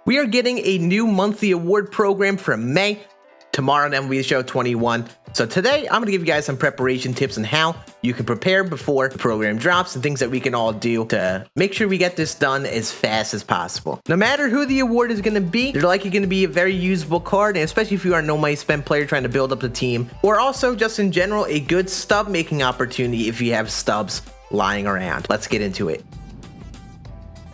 We are getting a new monthly award program for May, tomorrow on MLB Show 21. So today, I'm going to give you guys some preparation tips on how you can prepare before the program drops and things that we can all do to make sure we get this done as fast as possible. No matter who the award is going to be, they're likely going to be a very usable card, and especially if you are a no money spent player trying to build up the team, or also just in general, a good stub making opportunity if you have stubs lying around. Let's get into it.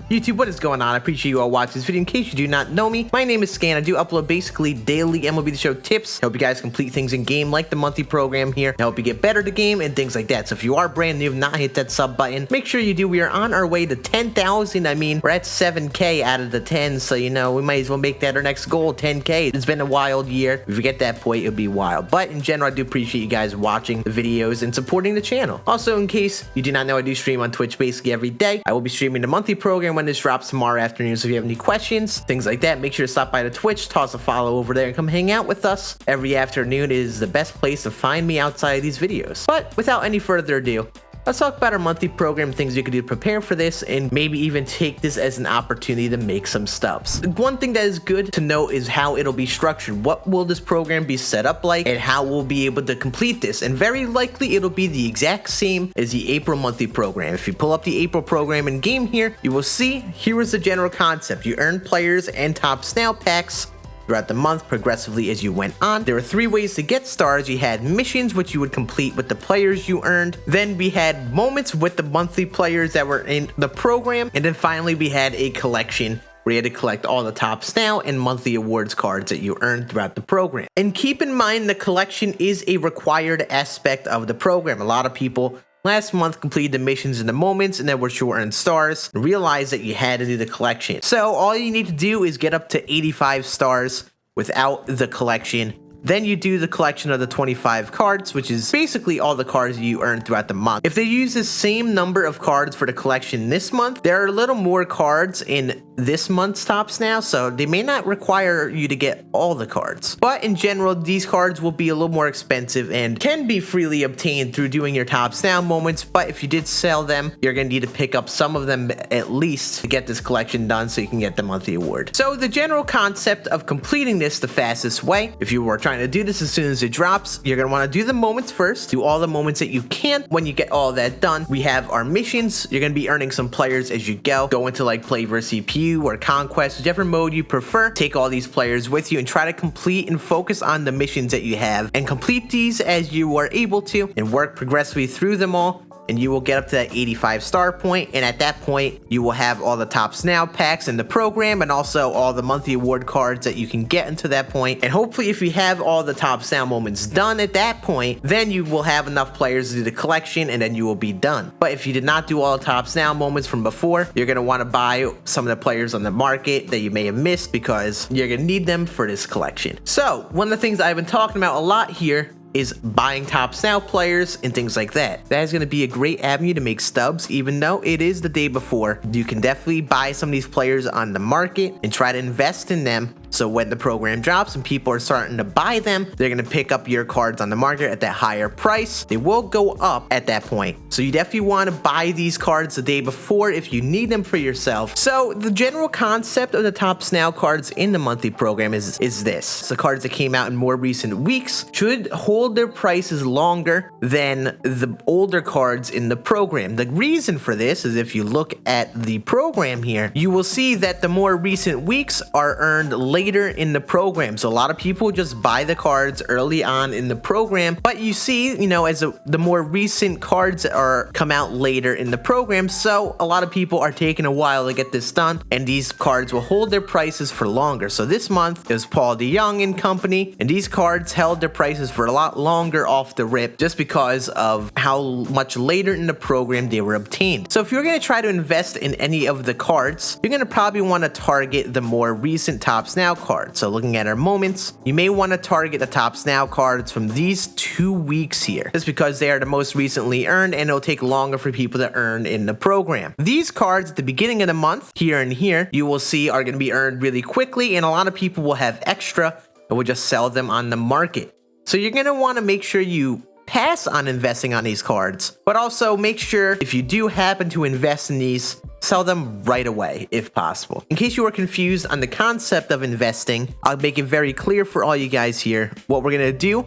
YouTube, what is going on? I appreciate you all watching this video. In case you do not know me, my name is Scan. I do upload basically daily MLB The Show tips, help you guys complete things in game like the monthly program here, help you get better at the game and things like that. So if you are brand new, not hit that sub button, make sure you do. We are on our way to 10,000. I mean, we're at 7K out of the 10, so you know, we might as well make that our next goal, 10K. It's been a wild year. If we get that point, it'll be wild. But in general, I do appreciate you guys watching the videos and supporting the channel. Also, in case you do not know, I do stream on Twitch basically every day. I will be streaming the monthly program when this drops tomorrow afternoon. So if you have any questions, things like that, make sure to stop by the Twitch, toss a follow over there, and come hang out with us. Every afternoon is the best place to find me outside of these videos. But without any further ado, let's talk about our monthly program, things you can do to prepare for this, and maybe even take this as an opportunity to make some stubs. One thing that is good to know is how it'll be structured. What will this program be set up like, and how we'll be able to complete this? And very likely it'll be the exact same as the April monthly program. If you pull up the April program in game here, you will see here is the general concept. You earn players and top snail packs throughout the month progressively as you went on. There were 3 ways to get stars. You had missions, which you would complete with the players you earned. Then we had moments with the monthly players that were in the program. And then finally we had a collection where you had to collect all the top snail and monthly awards cards that you earned throughout the program. And keep in mind, the collection is a required aspect of the program. A lot of people last month completed the missions and the moments and then were sure earned stars and realized that you had to do the collection. So all you need to do is get up to 85 stars without the collection. Then you do the collection of the 25 cards, which is basically all the cards you earn throughout the month. If they use the same number of cards for the collection this month, there are a little more cards in this month's tops now, so they may not require you to get all the cards. But in general, these cards will be a little more expensive and can be freely obtained through doing your tops now moments, but if you did sell them, you're going to need to pick up some of them at least to get this collection done so you can get the monthly award. So the general concept of completing this the fastest way, if you were trying to do this as soon as it drops, you're going to want to do the moments first, do all the moments that you can. When you get all that done, we have our missions. You're going to be earning some players as you go into like play versus CPU or conquest, whichever mode you prefer. Take all these players with you and try to complete and focus on the missions that you have and complete these as you are able to and work progressively through them all. And you will get up to that 85 star point, and at that point you will have all the top snail packs in the program and also all the monthly award cards that you can get into that point. And hopefully if you have all the top snail moments done at that point, then you will have enough players to do the collection and then you will be done. But if you did not do all the top snail moments from before, you're going to want to buy some of the players on the market that you may have missed because you're going to need them for this collection. So one of the things I've been talking about a lot here is buying top snail players and things like that. That is going to be a great avenue to make stubs. Even though it is the day before, you can definitely buy some of these players on the market and try to invest in them. So when the program drops and people are starting to buy them, they're going to pick up your cards on the market at that higher price. They will go up at that point. So you definitely want to buy these cards the day before if you need them for yourself. So the general concept of the top snail cards in the monthly program is this. The cards that came out in more recent weeks should hold their prices longer than the older cards in the program. The reason for this is if you look at the program here, you will see that the more recent weeks are earned later in the program. So a lot of people just buy the cards early on in the program, but you see, you know, as the more recent cards are come out later in the program, so a lot of people are taking a while to get this done, and these cards will hold their prices for longer. So this month it was Paul DeYoung and company, and these cards held their prices for a lot longer off the rip just because of how much later in the program they were obtained. So if you're going to try to invest in any of the cards, you're going to probably want to target the more recent top snail cards. So looking at our moments, you may want to target the top snail cards from these 2 weeks here, just because they are the most recently earned and it'll take longer for people to earn in the program. These cards at the beginning of the month, here and here, you will see are going to be earned really quickly, and a lot of people will have extra and will just sell them on the market. So you're going to want to make sure you pass on investing on these cards. But also make sure if you do happen to invest in these, sell them right away if possible. In case you were confused on the concept of investing, I'll make it very clear for all you guys here. What we're going to do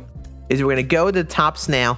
is we're going to go to the tops now.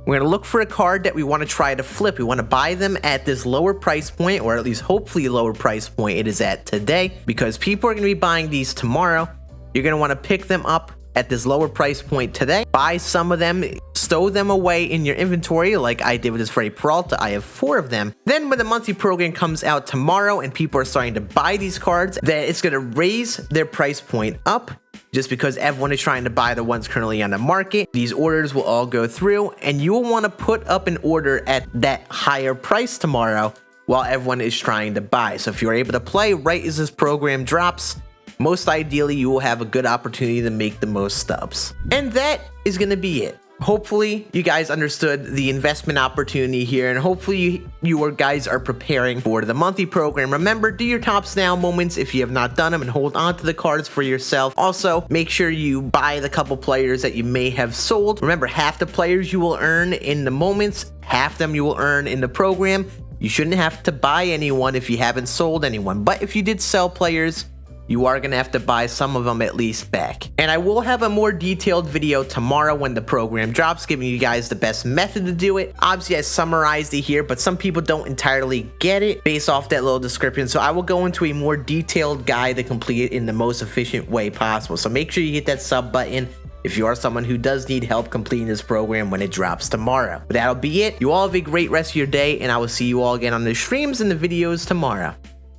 We're going to look for a card that we want to try to flip. We want to buy them at this lower price point, or at least hopefully lower price point it is at today, because people are going to be buying these tomorrow. You're going to want to pick them up at this lower price point today. Buy some of them, stow them away in your inventory like I did with this Freddy Peralta. I have 4 of them. Then when the monthly program comes out tomorrow and people are starting to buy these cards, then it's going to raise their price point up. Just because everyone is trying to buy the ones currently on the market, these orders will all go through, and you will want to put up an order at that higher price tomorrow while everyone is trying to buy. So if you're able to play right as this program drops, most ideally you will have a good opportunity to make the most stubs. And that is going to be it. Hopefully you guys understood the investment opportunity here, and hopefully you guys are preparing for the monthly program. Remember, do your tops now moments if you have not done them, and hold on to the cards for yourself. Also, make sure you buy the couple players that you may have sold. Remember, half the players you will earn in the moments, half them you will earn in the program. You shouldn't have to buy anyone if you haven't sold anyone, but if you did sell players, you are going to have to buy some of them at least back. And I will have a more detailed video tomorrow when the program drops, giving you guys the best method to do it. Obviously, I summarized it here, but some people don't entirely get it based off that little description. So I will go into a more detailed guide to complete it in the most efficient way possible. So make sure you hit that sub button if you are someone who does need help completing this program when it drops tomorrow. But that'll be it. You all have a great rest of your day, and I will see you all again on the streams and the videos tomorrow.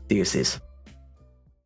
Deuces.